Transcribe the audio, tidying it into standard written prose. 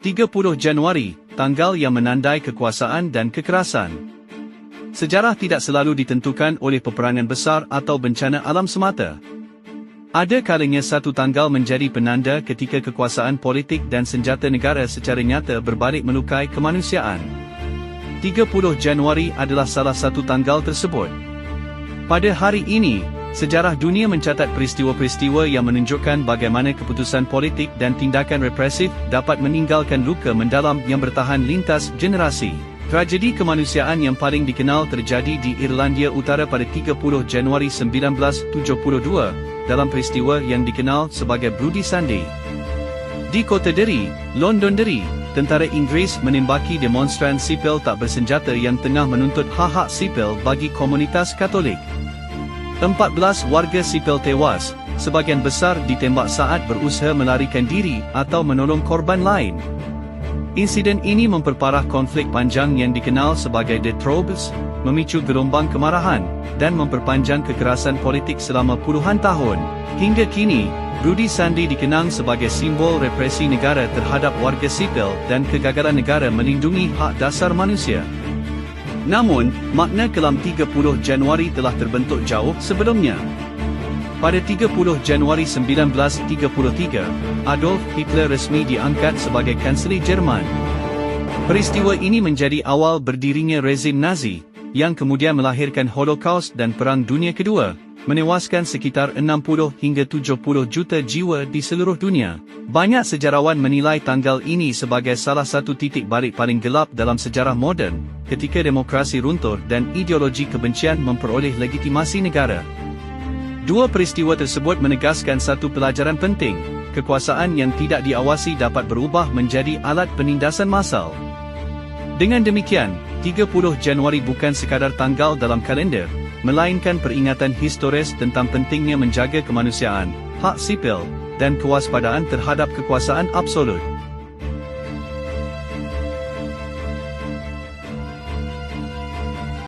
30 Januari, tanggal yang menandai kekuasaan dan kekerasan. Sejarah tidak selalu ditentukan oleh peperangan besar atau bencana alam semata. Ada kalanya satu tanggal menjadi penanda ketika kekuasaan politik dan senjata negara secara nyata berbalik melukai kemanusiaan. 30 Januari adalah salah satu tanggal tersebut. Pada hari ini, sejarah dunia mencatat peristiwa-peristiwa yang menunjukkan bagaimana keputusan politik dan tindakan represif dapat meninggalkan luka mendalam yang bertahan lintas generasi. Tragedi kemanusiaan yang paling dikenal terjadi di Irlandia Utara pada 30 Januari 1972, dalam peristiwa yang dikenal sebagai Bloody Sunday. Di Kota Derry, Londonderry, tentara Inggeris menembaki demonstran sipil tak bersenjata yang tengah menuntut hak-hak sipil bagi komunitas Katolik. 14 warga sipil tewas, sebahagian besar ditembak saat berusaha melarikan diri atau menolong korban lain. Insiden ini memperparah konflik panjang yang dikenal sebagai The Troubles, memicu gelombang kemarahan, dan memperpanjang kekerasan politik selama puluhan tahun. Hingga kini, Bloody Sunday dikenang sebagai simbol represi negara terhadap warga sipil dan kegagalan negara melindungi hak dasar manusia. Namun, makna kelam 30 Januari telah terbentuk jauh sebelumnya. Pada 30 Januari 1933, Adolf Hitler resmi diangkat sebagai Kanselir Jerman. Peristiwa ini menjadi awal berdirinya rezim Nazi, yang kemudian melahirkan Holocaust dan Perang Dunia Kedua, menewaskan sekitar 60 hingga 70 juta jiwa di seluruh dunia. Banyak sejarawan menilai tanggal ini sebagai salah satu titik balik paling gelap dalam sejarah moden, ketika demokrasi runtuh dan ideologi kebencian memperoleh legitimasi negara. Dua peristiwa tersebut menegaskan satu pelajaran penting: kekuasaan yang tidak diawasi dapat berubah menjadi alat penindasan massal. Dengan demikian, 30 Januari bukan sekadar tanggal dalam kalender, melainkan peringatan historis tentang pentingnya menjaga kemanusiaan, hak sipil, dan kewaspadaan terhadap kekuasaan absolut.